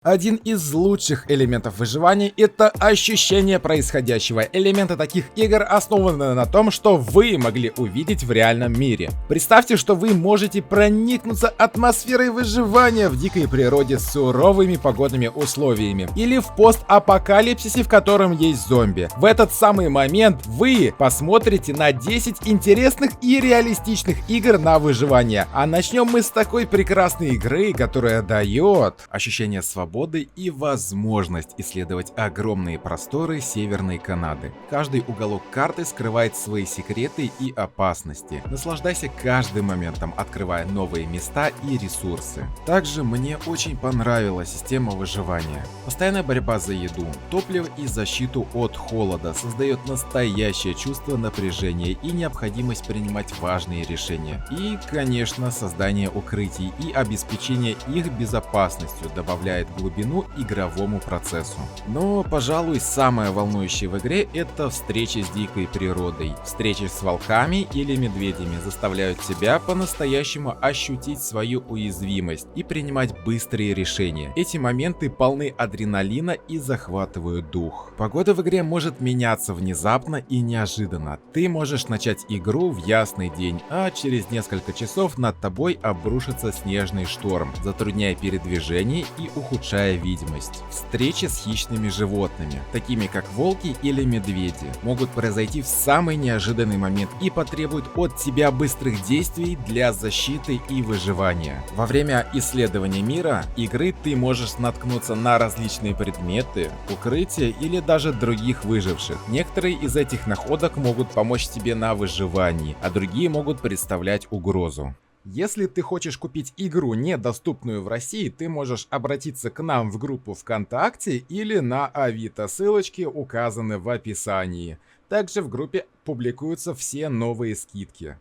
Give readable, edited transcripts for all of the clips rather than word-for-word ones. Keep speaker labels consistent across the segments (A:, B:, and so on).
A: Один из лучших элементов выживания — это ощущение происходящего. Элементы таких игр основаны на том, что вы могли увидеть в реальном мире. Представьте, что вы можете проникнуться атмосферой выживания в дикой природе с суровыми погодными условиями или в постапокалипсисе, в котором есть зомби. В этот самый момент вы посмотрите на 10 интересных и реалистичных игр на выживание. А начнем мы с такой прекрасной игры, которая дает ощущение свободы и возможность исследовать огромные просторы Северной Канады. Каждый уголок карты скрывает свои секреты и опасности. Наслаждайся каждым моментом, открывая новые места и ресурсы. Также мне очень понравилась система выживания. Постоянная борьба за еду, топливо и защиту от холода создает настоящее чувство напряжения и необходимость принимать важные решения. И, конечно, создание укрытий и обеспечение их безопасностью добавляет глубину игровому процессу. Но, пожалуй, самое волнующее в игре — это встречи с дикой природой. Встречи с волками или медведями заставляют тебя по-настоящему ощутить свою уязвимость и принимать быстрые решения. Эти моменты полны адреналина и захватывают дух. Погода в игре может меняться внезапно и неожиданно. Ты можешь начать игру в ясный день, а через несколько часов над тобой обрушится снежный шторм, затрудняя передвижение и ухудшая видимость. Встречи с хищными животными, такими как волки или медведи, могут произойти в самый неожиданный момент и потребуют от тебя быстрых действий для защиты и выживания. Во время исследования мира игры ты можешь наткнуться на различные предметы, укрытия или даже других выживших. Некоторые из этих находок могут помочь тебе на выживании, а другие могут представлять угрозу. Если ты хочешь купить игру, недоступную в России, ты можешь обратиться к нам в группу ВКонтакте или на Авито, ссылочки указаны в описании. Также в группе публикуются все новые скидки.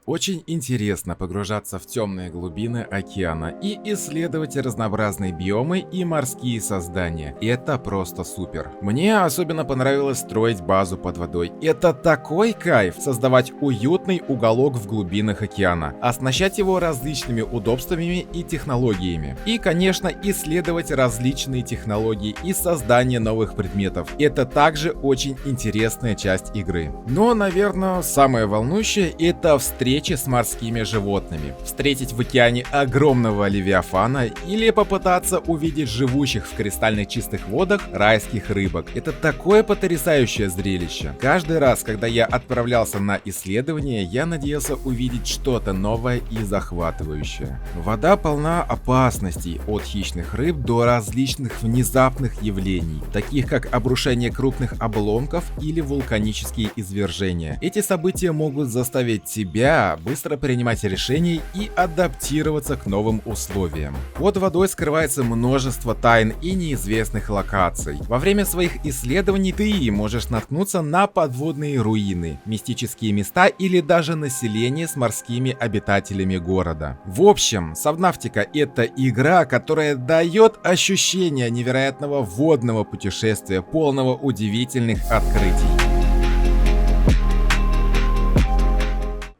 A: Очень интересно погружаться в темные глубины океана и исследовать разнообразные биомы и морские создания. Это просто супер. Мне особенно понравилось строить базу под водой. Это такой кайф — создавать уютный уголок в глубинах океана, оснащать его различными удобствами и технологиями. И, конечно, исследовать различные технологии и создание новых предметов. Это также очень интересная часть игры. Но, наверное, самое волнующее — это встреча с морскими животными. Встретить в океане огромного левиафана или попытаться увидеть живущих в кристально чистых водах райских рыбок. Это такое потрясающее зрелище. Каждый раз, когда я отправлялся на исследование, я надеялся увидеть что-то новое и захватывающее. Вода полна опасностей, от хищных рыб до различных внезапных явлений, таких как обрушение крупных обломков или вулканические извержения. Эти события могут заставить тебя быстро принимать решения и адаптироваться к новым условиям. Под водой скрывается множество тайн и неизвестных локаций. Во время своих исследований ты можешь наткнуться на подводные руины, мистические места или даже население с морскими обитателями города. В общем, Subnautica — это игра, которая дает ощущение невероятного водного путешествия, полного удивительных открытий.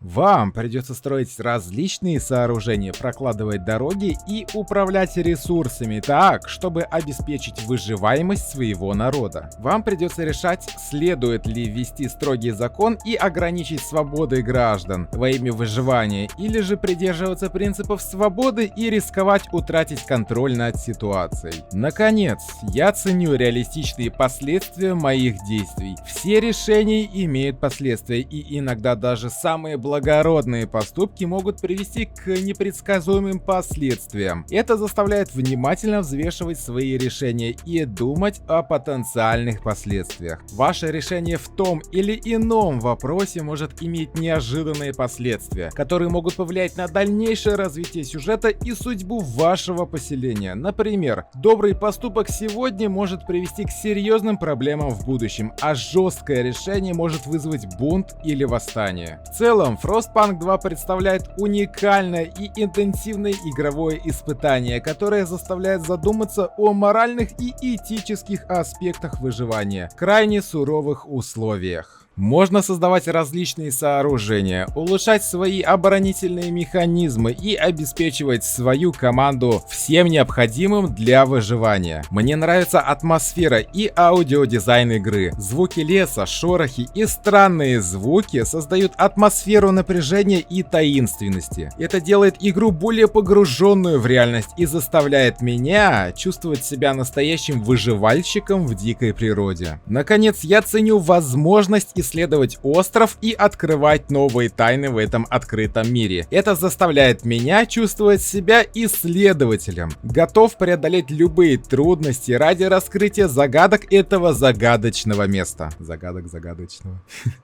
A: Вам придется строить различные сооружения, прокладывать дороги и управлять ресурсами так, чтобы обеспечить выживаемость своего народа. Вам придется решать, следует ли ввести строгий закон и ограничить свободы граждан во имя выживания, или же придерживаться принципов свободы и рисковать утратить контроль над ситуацией. Наконец, я ценю реалистичные последствия моих действий. Все решения имеют последствия, и иногда даже самые благородные поступки могут привести к непредсказуемым последствиям. Это заставляет внимательно взвешивать свои решения и думать о потенциальных последствиях. Ваше решение в том или ином вопросе может иметь неожиданные последствия, которые могут повлиять на дальнейшее развитие сюжета и судьбу вашего поселения. Например, добрый поступок сегодня может привести к серьезным проблемам в будущем, а жесткое решение может вызвать бунт или восстание. В целом, Frostpunk 2 представляет уникальное и интенсивное игровое испытание, которое заставляет задуматься о моральных и этических аспектах выживания в крайне суровых условиях. Можно создавать различные сооружения, улучшать свои оборонительные механизмы и обеспечивать свою команду всем необходимым для выживания. Мне нравится атмосфера и аудиодизайн игры. Звуки леса, шорохи и странные звуки создают атмосферу напряжения и таинственности. Это делает игру более погруженную в реальность и заставляет меня чувствовать себя настоящим выживальщиком в дикой природе. Наконец, я ценю возможность исследовать остров и открывать новые тайны в этом открытом мире. Это заставляет меня чувствовать себя исследователем, готов преодолеть любые трудности ради раскрытия загадок этого загадочного места. Загадок загадочного.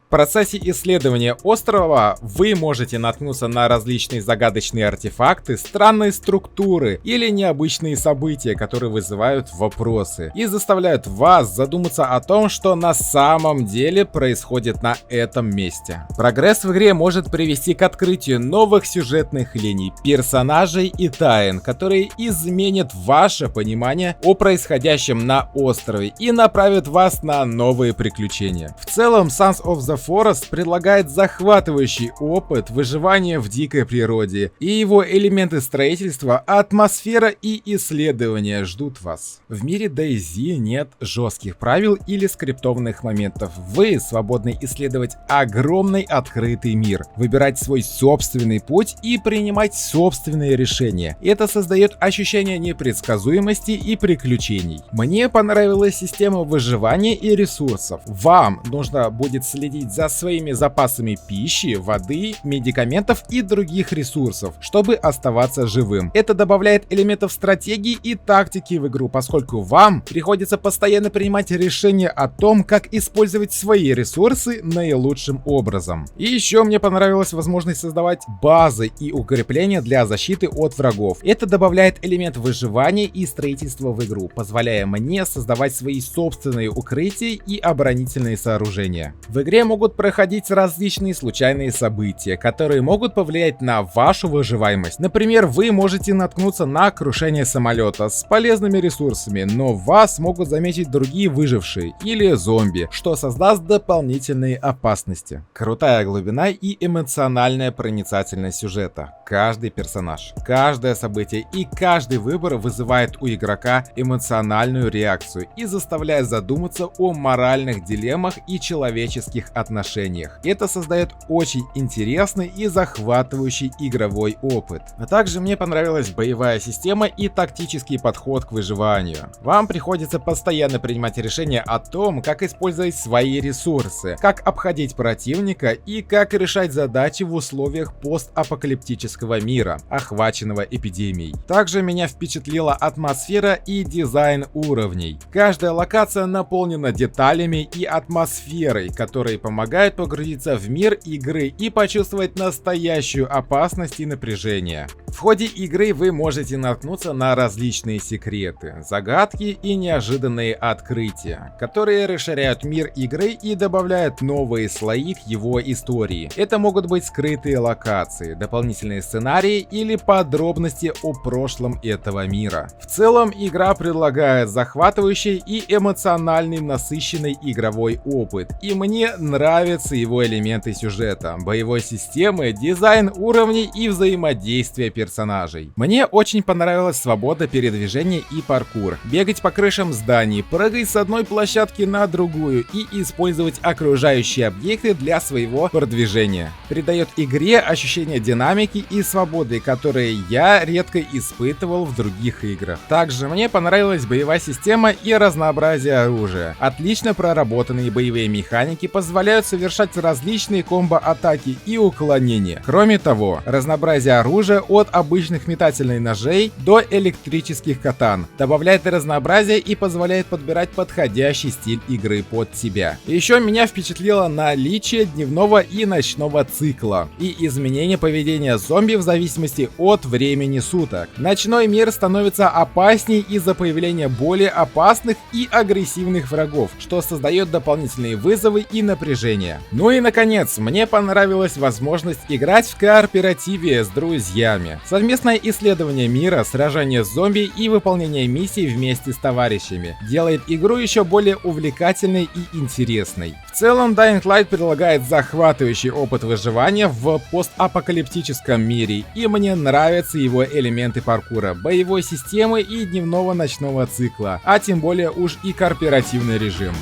A: В процессе исследования острова вы можете наткнуться на различные загадочные артефакты, странные структуры или необычные события, которые вызывают вопросы и заставляют вас задуматься о том, что на самом деле происходит на этом месте. Прогресс в игре может привести к открытию новых сюжетных линий, персонажей и тайн, которые изменят ваше понимание о происходящем на острове и направят вас на новые приключения. В целом, Sons of the Forest предлагает захватывающий опыт выживания в дикой природе, и его элементы строительства, атмосфера и исследования ждут вас. В мире DayZ нет жестких правил или скриптованных моментов. Вы свободны исследовать огромный открытый мир, выбирать свой собственный путь и принимать собственные решения. Это создает ощущение непредсказуемости и приключений. Мне понравилась система выживания и ресурсов. Вам нужно будет следить за своими запасами пищи, воды, медикаментов и других ресурсов, чтобы оставаться живым. Это добавляет элементов стратегии и тактики в игру, поскольку вам приходится постоянно принимать решения о том, как использовать свои ресурсы наилучшим образом. И еще мне понравилась возможность создавать базы и укрепления для защиты от врагов. Это добавляет элемент выживания и строительства в игру, позволяя мне создавать свои собственные укрытия и оборонительные сооружения. В игре могут проходить различные случайные события, которые могут повлиять на вашу выживаемость. Например, вы можете наткнуться на крушение самолета с полезными ресурсами, но вас могут заметить другие выжившие или зомби, что создаст дополнительные опасности. Крутая глубина и эмоциональная проницательность сюжета. Каждый персонаж, каждое событие и каждый выбор вызывает у игрока эмоциональную реакцию и заставляет задуматься о моральных дилеммах и человеческих отношениях. Это создает очень интересный и захватывающий игровой опыт. А также мне понравилась боевая система и тактический подход к выживанию. Вам приходится постоянно принимать решения о том, как использовать свои ресурсы, как обходить противника и как решать задачи в условиях постапокалиптического мира, охваченного эпидемией. Также меня впечатлила атмосфера и дизайн уровней. Каждая локация наполнена деталями и атмосферой, которые помогают погрузиться в мир игры и почувствовать настоящую опасность и напряжение. В ходе игры вы можете наткнуться на различные секреты, загадки и неожиданные открытия, которые расширяют мир игры и добавляют новые слои к его истории. Это могут быть скрытые локации, дополнительные сценарии или подробности о прошлом этого мира. В целом, игра предлагает захватывающий и эмоциональный насыщенный игровой опыт, и мне нравятся его элементы сюжета, боевой системы, дизайн уровней и взаимодействие персонажей. Мне очень понравилась свобода передвижения и паркур. Бегать по крышам зданий, прыгать с одной площадки на другую и использовать окружающие объекты для своего продвижения. Придает игре ощущение динамики и свободы, которые я редко испытывал в других играх. Также мне понравилась боевая система и разнообразие оружия. Отлично проработанные боевые механики позволяют совершать различные комбо-атаки и уклонения. Кроме того, разнообразие оружия от обычных метательных ножей до электрических катан добавляет разнообразие и позволяет подбирать подходящий стиль игры под себя. Еще меня впечатлило наличие дневного и ночного цикла и изменение поведения зомби зомби в зависимости от времени суток. Ночной мир становится опаснее из-за появления более опасных и агрессивных врагов, что создает дополнительные вызовы и напряжение. Ну и наконец, мне понравилась возможность играть в кооперативе с друзьями. Совместное исследование мира, сражение с зомби и выполнение миссий вместе с товарищами делает игру еще более увлекательной и интересной. В целом, Dying Light предлагает захватывающий опыт выживания в постапокалиптическом мире, и мне нравятся его элементы паркура, боевой системы и дневного ночного цикла, а тем более уж и кооперативный режим.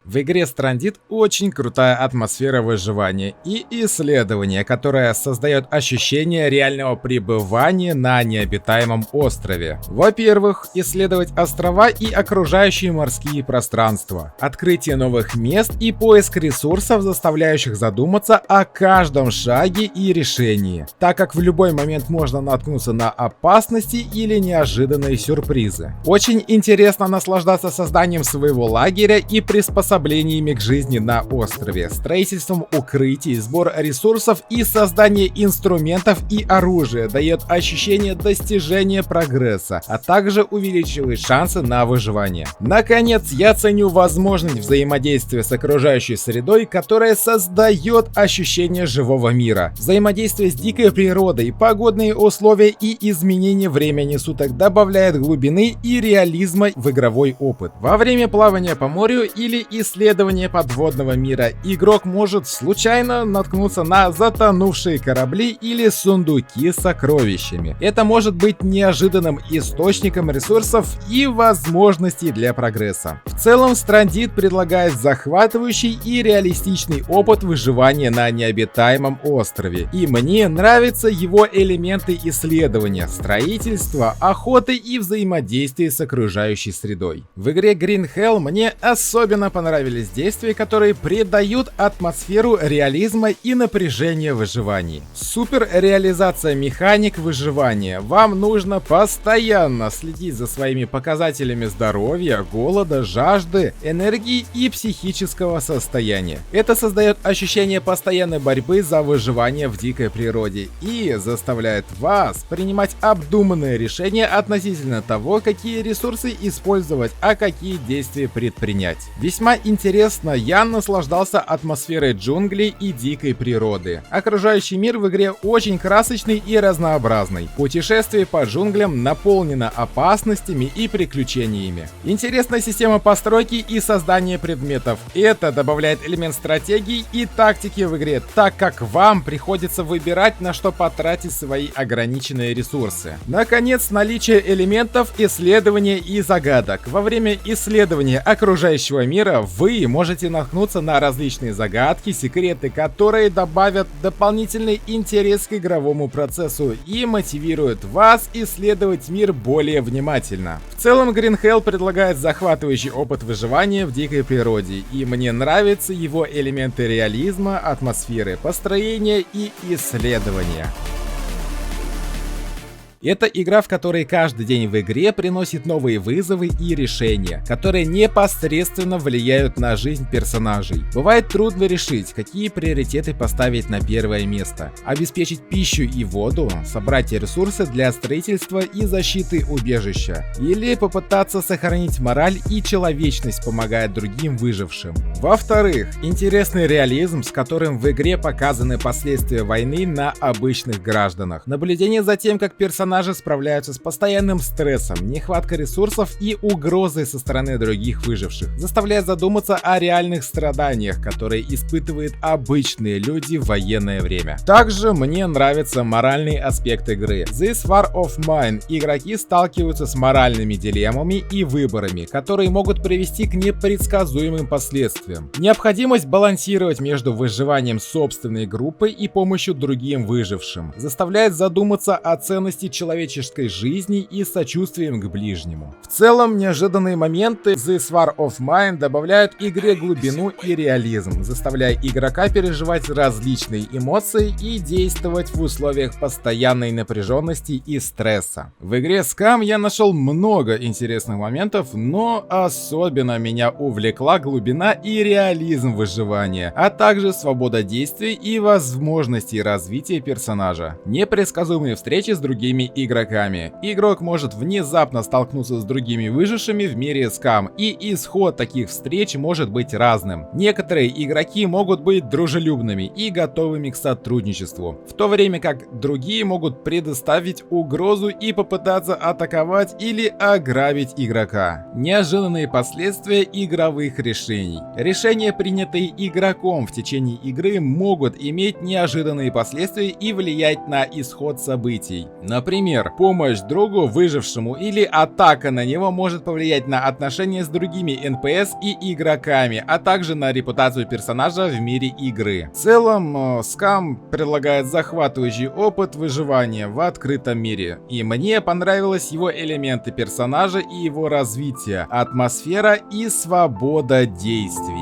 A: В игре Stranded очень крутая атмосфера выживания и исследования, которая создает ощущение реального пребывания на необитаемом острове. Во-первых, исследовать острова и окружающие морские пространства, открытие новых мест и поиск ресурсов, заставляющих задуматься о каждом шаге и решении, так как в любой момент можно наткнуться на опасности или неожиданные сюрпризы. Очень интересно наслаждаться созданием своего лагеря и приспособлениями к жизни на острове, строительством укрытий, сбор ресурсов и создание инструментов и оружия дает ощущение достижения прогресса, а также увеличивает шансы на выживание. Наконец, я ценю возможность взаимодействия с окружающей средой, которая создает ощущение живого мира. Взаимодействие с дикой природой, погодные условия и изменение времени суток добавляет глубины и реализма в игровой опыт. Во время плавания по морю или исследования подводного мира игрок может случайно наткнуться на затонувшие корабли или сундуки с сокровищами. Это может быть неожиданным источником ресурсов и возможностей для прогресса. В целом, Stranded предлагает захватывающий и реалистичный опыт выживания на необитаемом острове, и мне нравятся его элементы исследования, строительства, охоты и взаимодействия с окружающей средой. В игре Green Hell мне особенно понравились действия, которые придают атмосферу реализма и напряжения в выживании. Супер реализация механик выживания. Вам нужно постоянно следить за своими показателями здоровья, голода, жажды, энергии и психического состояния. Это создает ощущение постоянной борьбы за выживание в дикой природе и заставляет вас принимать обдуманные решения относительно того, какие ресурсы использовать, а какие действия предпринять. Весьма интересно, я наслаждался атмосферой джунглей и дикой природы. Окружающий мир в игре очень красочный и разнообразный. Путешествие по джунглям наполнено опасностями и приключениями. Интересная система постройки и создания предметов. Это добавляет элемент стратегии и тактики в игре, так как вам приходится выбирать, на что потратить свои ограниченные ресурсы. Наконец, наличие элементов исследования и загадок. Во время исследования окружающего мира вы можете наткнуться на различные загадки, секреты, которые добавят дополнительный интерес к игровому процессу и мотивируют вас исследовать мир более внимательно. В целом, Green Hell предлагает захватывающий опыт выживания в дикой природе, и мне нравятся его элементы реализма, атмосферы, построения и исследования. Это игра, в которой каждый день в игре приносит новые вызовы и решения, которые непосредственно влияют на жизнь персонажей. Бывает трудно решить, какие приоритеты поставить на первое место. Обеспечить пищу и воду, собрать ресурсы для строительства и защиты убежища. Или попытаться сохранить мораль и человечность, помогая другим выжившим. Во-вторых, интересный реализм, с которым в игре показаны последствия войны на обычных гражданах. Наблюдение за тем, как персонажи справляются с постоянным стрессом, нехваткой ресурсов и угрозой со стороны других выживших, заставляет задуматься о реальных страданиях, которые испытывают обычные люди в военное время. Также мне нравится моральный аспект игры. This War of Mine игроки сталкиваются с моральными дилеммами и выборами, которые могут привести к непредсказуемым последствиям. Необходимость балансировать между выживанием собственной группы и помощью другим выжившим заставляет задуматься о ценности человеческой жизни и сочувствием к ближнему. В целом, неожиданные моменты This War of Mine добавляют игре глубину и реализм, заставляя игрока переживать различные эмоции и действовать в условиях постоянной напряженности и стресса. В игре Scum я нашел много интересных моментов, но особенно меня увлекла глубина и реализм выживания, а также свобода действий и возможности развития персонажа. Непредсказуемые встречи с другими игроками. Игрок может внезапно столкнуться с другими выжившими в мире Scum, и исход таких встреч может быть разным. Некоторые игроки могут быть дружелюбными и готовыми к сотрудничеству, в то время как другие могут предоставить угрозу и попытаться атаковать или ограбить игрока. Неожиданные последствия игровых решений. Решения, принятые игроком в течение игры, могут иметь неожиданные последствия и влиять на исход событий. Например, помощь другу выжившему или атака на него может повлиять на отношения с другими NPS и игроками, а также на репутацию персонажа в мире игры. В целом, Scum предлагает захватывающий опыт выживания в открытом мире, и мне понравились его элементы персонажа и его развитие, атмосфера и свобода действий.